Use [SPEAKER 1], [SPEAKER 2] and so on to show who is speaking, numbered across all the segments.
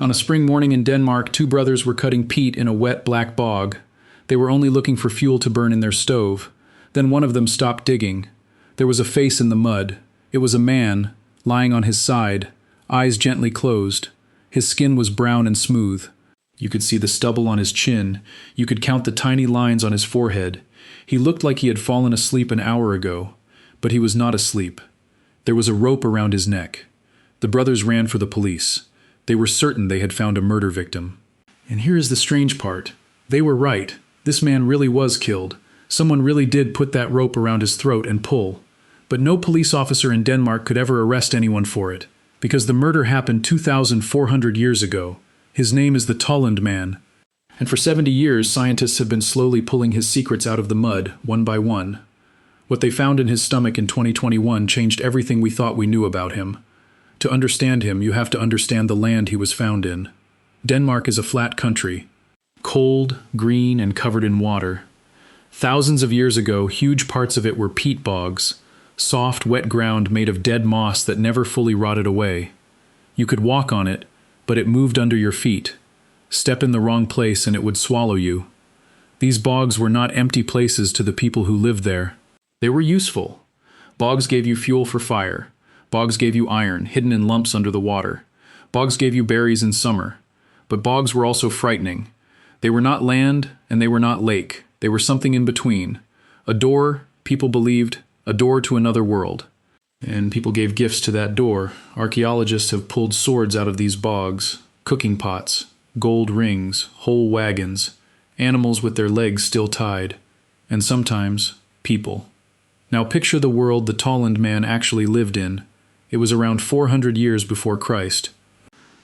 [SPEAKER 1] On a spring morning in Denmark, two brothers were cutting peat in a wet black bog. They were only looking for fuel to burn in their stove. Then one of them stopped digging. There was a face in the mud. It was a man, lying on his side, eyes gently closed. His skin was brown and smooth. You could see the stubble on his chin. You could count the tiny lines on his forehead. He looked like he had fallen asleep an hour ago, but he was not asleep. There was a rope around his neck. The brothers ran for the police. They were certain they had found a murder victim. And here is the strange part. They were right. This man really was killed. Someone really did put that rope around his throat and pull. But no police officer in Denmark could ever arrest anyone for it, because the murder happened 2,400 years ago. His name is the Tollund Man. And for 70 years, scientists have been slowly pulling his secrets out of the mud, one by one. What they found in his stomach in 2021 changed everything we thought we knew about him. To understand him, you have to understand the land he was found in. Denmark is a flat country, cold, green, and covered in water. Thousands of years ago, huge parts of it were peat bogs, soft, wet ground made of dead moss that never fully rotted away. You could walk on it, but it moved under your feet. Step in the wrong place and it would swallow you. These bogs were not empty places to the people who lived there. They were useful. Bogs gave you fuel for fire. Bogs gave you iron, hidden in lumps under the water. Bogs gave you berries in summer. But bogs were also frightening. They were not land, and they were not lake. They were something in between. A door, people believed, a door to another world. And people gave gifts to that door. Archaeologists have pulled swords out of these bogs, cooking pots, gold rings, whole wagons, animals with their legs still tied, and sometimes people. Now picture the world the Tollund Man actually lived in. It was around 400 years before Christ.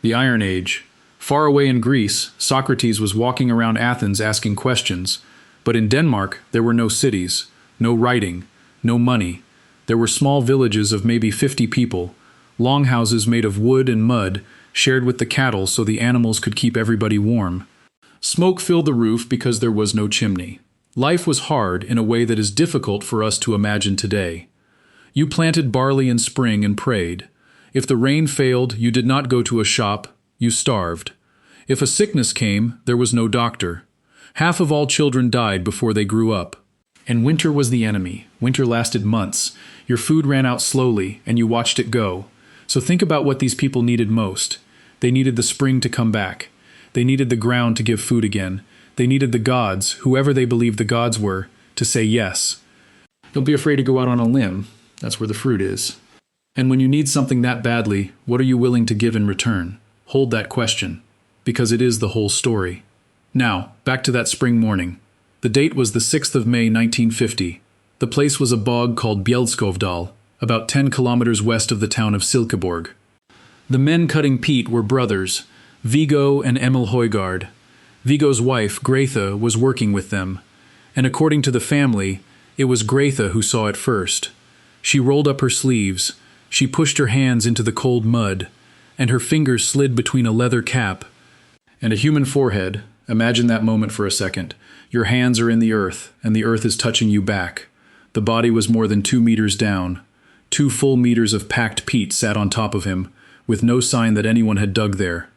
[SPEAKER 1] The Iron Age. Far away in Greece, Socrates was walking around Athens asking questions. But in Denmark, there were no cities, no writing, no money. There were small villages of maybe 50 people, longhouses made of wood and mud, shared with the cattle so the animals could keep everybody warm. Smoke filled the roof because there was no chimney. Life was hard in a way that is difficult for us to imagine today. You planted barley in spring and prayed. If the rain failed, you did not go to a shop, you starved. If a sickness came, there was no doctor. Half of all children died before they grew up. And winter was the enemy. Winter lasted months. Your food ran out slowly, and you watched it go. So think about what these people needed most. They needed the spring to come back. They needed the ground to give food again. They needed the gods, whoever they believed the gods were, to say yes. Don't be afraid to go out on a limb. That's where the fruit is. And when you need something that badly, what are you willing to give in return? Hold that question, because it is the whole story. Now, back to that spring morning. The date was the 6th of May 1950. The place was a bog called Bjelskovdal, about 10 kilometers west of the town of Silkeborg. The men cutting peat were brothers, Viggo and Emil Højgaard. Viggo's wife, Grethe, was working with them, and according to the family, it was Grethe who saw it first. She rolled up her sleeves, she pushed her hands into the cold mud, and her fingers slid between a leather cap and a human forehead. Imagine that moment for a second. Your hands are in the earth, and the earth is touching you back. The body was more than 2 meters down. 2 full meters of packed peat sat on top of him, with no sign that anyone had dug there.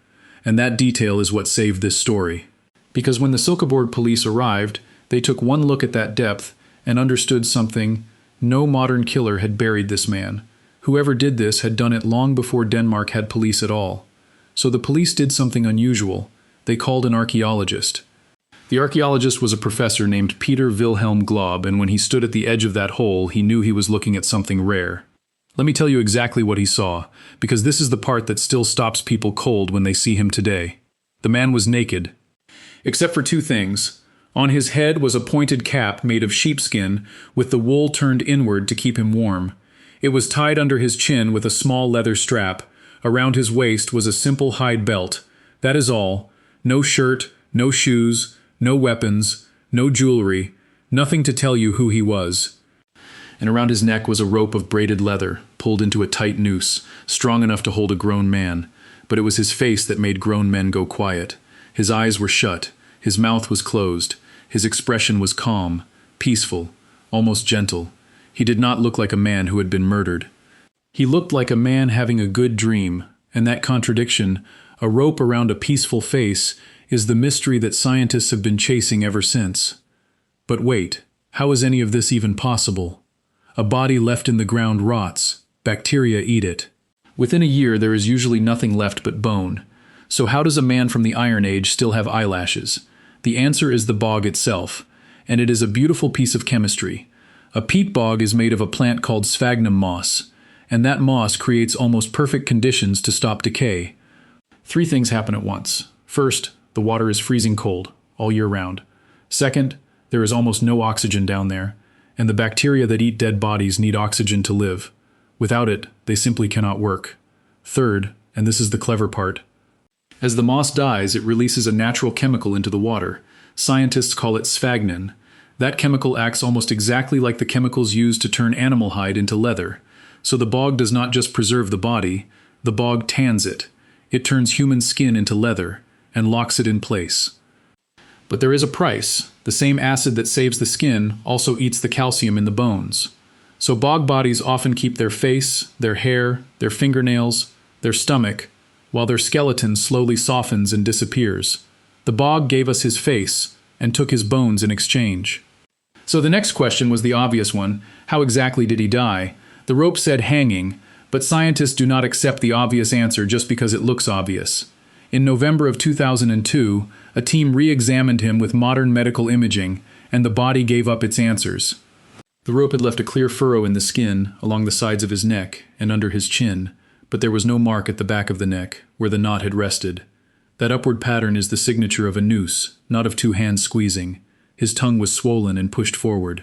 [SPEAKER 1] And that detail is what saved this story. Because when the Silkeborg police arrived, they took one look at that depth and understood something. No modern killer had buried this man. Whoever did this had done it long before Denmark had police at all. So the police did something unusual. They called an archaeologist. The archaeologist was a professor named Peter Wilhelm Glob, and when he stood at the edge of that hole, he knew he was looking at something rare. Let me tell you exactly what he saw, because this is the part that still stops people cold when they see him today. The man was naked, except for 2 things. On his head was a pointed cap made of sheepskin, with the wool turned inward to keep him warm. It was tied under his chin with a small leather strap. Around his waist was a simple hide belt. That is all. No shirt, no shoes, no weapons, no jewelry, nothing to tell you who he was. And around his neck was a rope of braided leather, pulled into a tight noose, strong enough to hold a grown man. But it was his face that made grown men go quiet. His eyes were shut, his mouth was closed, his expression was calm, peaceful, almost gentle. He did not look like a man who had been murdered. He looked like a man having a good dream, and that contradiction, A rope around a peaceful face is the mystery that scientists have been chasing ever since. But wait, how is any of this even possible? A body left in the ground rots. Bacteria eat it. Within a year, there is usually nothing left but bone. So how does a man from the Iron Age still have eyelashes? The answer is the bog itself, and it is a beautiful piece of chemistry. A peat bog is made of a plant called sphagnum moss, and that moss creates almost perfect conditions to stop decay. Three things happen at once. First, the water is freezing cold, all year round. Second, there is almost no oxygen down there, and the bacteria that eat dead bodies need oxygen to live. Without it, they simply cannot work. Third, and this is the clever part, as the moss dies, it releases a natural chemical into the water. Scientists call it sphagnum. That chemical acts almost exactly like the chemicals used to turn animal hide into leather. So the bog does not just preserve the body, the bog tans it. It turns human skin into leather and locks it in place. But there is a price. The same acid that saves the skin also eats the calcium in the bones. So bog bodies often keep their face, their hair, their fingernails, their stomach, while their skeleton slowly softens and disappears. The bog gave us his face and took his bones in exchange. So the next question was the obvious one. How exactly did he die? The rope said hanging, but scientists do not accept the obvious answer just because it looks obvious. In November of 2002, a team re-examined him with modern medical imaging, and the body gave up its answers. The rope had left a clear furrow in the skin, along the sides of his neck and under his chin, but there was no mark at the back of the neck, where the knot had rested. That upward pattern is the signature of a noose, not of two hands squeezing. His tongue was swollen and pushed forward.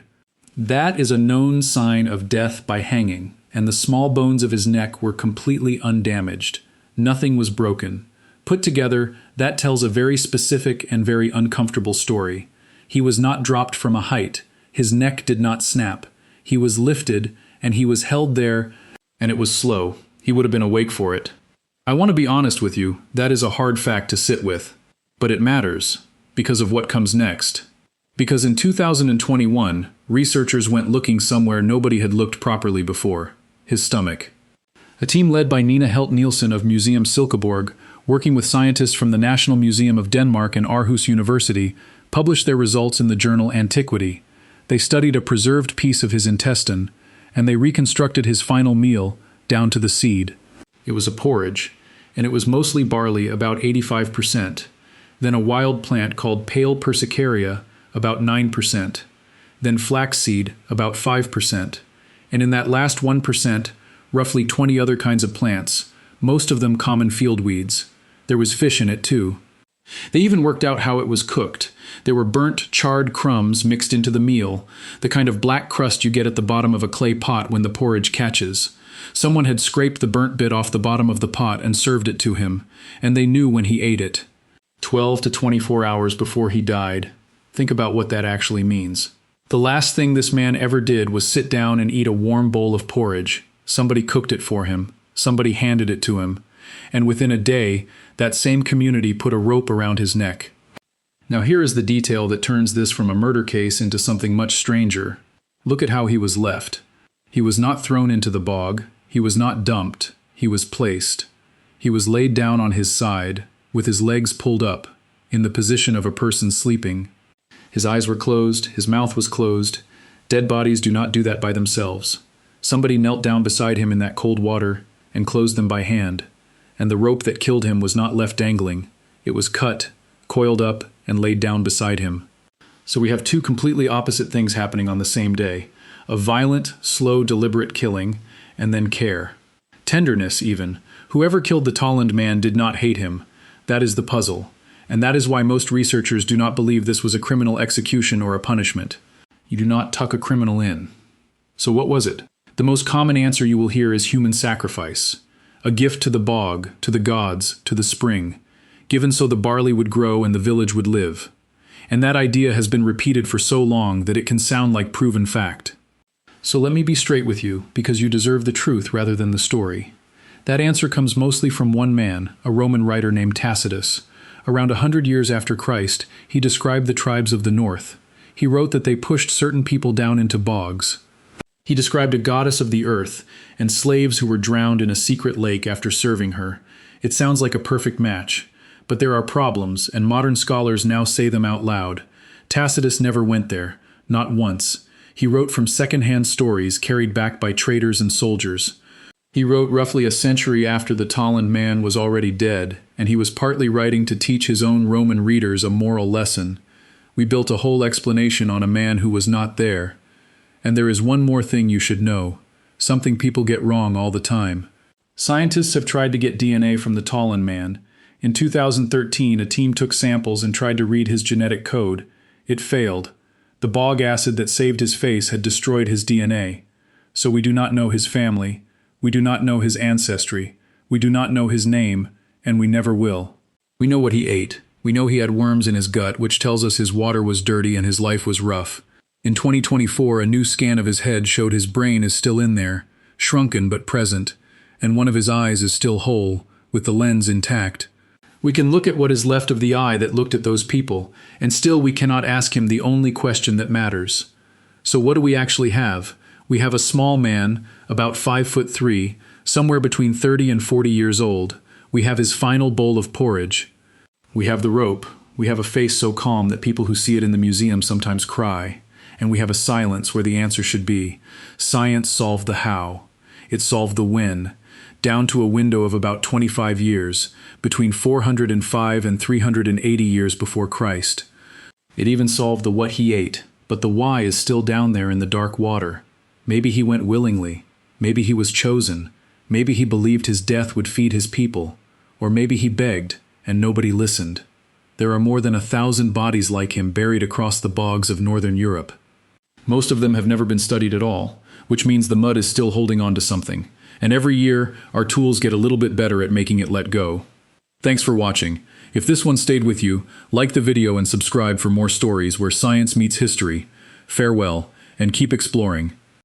[SPEAKER 1] That is a known sign of death by hanging, and the small bones of his neck were completely undamaged. Nothing was broken. Put together, that tells a very specific and very uncomfortable story. He was not dropped from a height. His neck did not snap. He was lifted, and he was held there, and it was slow. He would have been awake for it. I want to be honest with you, that is a hard fact to sit with. But it matters, because of what comes next. Because in 2021, researchers went looking somewhere nobody had looked properly before. His stomach. A team led by Nina Helt Nielsen of Museum Silkeborg, working with scientists from the National Museum of Denmark and Aarhus University, published their results in the journal Antiquity. They studied a preserved piece of his intestine, and they reconstructed his final meal, down to the seed. It was a porridge, and it was mostly barley, about 85%, then a wild plant called pale persicaria, about 9%, then flaxseed, about 5%, and in that last 1%, roughly 20 other kinds of plants, most of them common field weeds. There was fish in it too. They even worked out how it was cooked. There were burnt, charred crumbs mixed into the meal, the kind of black crust you get at the bottom of a clay pot when the porridge catches. Someone had scraped the burnt bit off the bottom of the pot and served it to him, and they knew when he ate it. 12 to 24 hours before he died. Think about what that actually means. The last thing this man ever did was sit down and eat a warm bowl of porridge. Somebody cooked it for him. Somebody handed it to him. And within a day, that same community put a rope around his neck. Now here is the detail that turns this from a murder case into something much stranger. Look at how he was left. He was not thrown into the bog. He was not dumped. He was placed. He was laid down on his side, with his legs pulled up, in the position of a person sleeping. His eyes were closed. His mouth was closed. Dead bodies do not do that by themselves. Somebody knelt down beside him in that cold water and closed them by hand. And the rope that killed him was not left dangling. It was cut, coiled up, and laid down beside him. So we have two completely opposite things happening on the same day. A violent, slow, deliberate killing, and then care. Tenderness, even. Whoever killed the Tollund Man did not hate him. That is the puzzle. And that is why most researchers do not believe this was a criminal execution or a punishment. You do not tuck a criminal in. So what was it? The most common answer you will hear is human sacrifice. A gift to the bog, to the gods, to the spring, given so the barley would grow and the village would live. And that idea has been repeated for so long that it can sound like proven fact. So let me be straight with you, because you deserve the truth rather than the story. That answer comes mostly from one man, a Roman writer named Tacitus. Around 100 years after Christ, he described the tribes of the north. He wrote that they pushed certain people down into bogs. He described a goddess of the earth and slaves who were drowned in a secret lake after serving her. It sounds like a perfect match. But there are problems, and modern scholars now say them out loud. Tacitus never went there, not once. He wrote from second-hand stories carried back by traders and soldiers. He wrote roughly a century after the Tollund Man was already dead, and he was partly writing to teach his own Roman readers a moral lesson. We built a whole explanation on a man who was not there. And there is one more thing you should know, something people get wrong all the time. Scientists have tried to get DNA from the Tollund Man. In 2013, a team took samples and tried to read his genetic code. It failed. The bog acid that saved his face had destroyed his DNA. So we do not know his family. We do not know his ancestry. We do not know his name, and we never will. We know what he ate. We know he had worms in his gut, which tells us his water was dirty and his life was rough. In 2024, a new scan of his head showed his brain is still in there, shrunken but present, and one of his eyes is still whole, with the lens intact. We can look at what is left of the eye that looked at those people, and still we cannot ask him the only question that matters. So what do we actually have? We have a small man, about 5'3", somewhere between 30 and 40 years old. We have his final bowl of porridge. We have the rope. We have a face so calm that people who see it in the museum sometimes cry. And we have a silence where the answer should be. Science solved the how. It solved the when, down to a window of about 25 years, between 405 and 380 years before Christ. It even solved the what he ate, but the why is still down there in the dark water. Maybe he went willingly. Maybe he was chosen. Maybe he believed his death would feed his people. Or maybe he begged, and nobody listened. There are more than 1,000 bodies like him buried across the bogs of northern Europe. Most of them have never been studied at all, which means the mud is still holding on to something. And every year, our tools get a little bit better at making it let go. Thanks for watching. If this one stayed with you, like the video and subscribe for more stories where science meets history. Farewell, and keep exploring.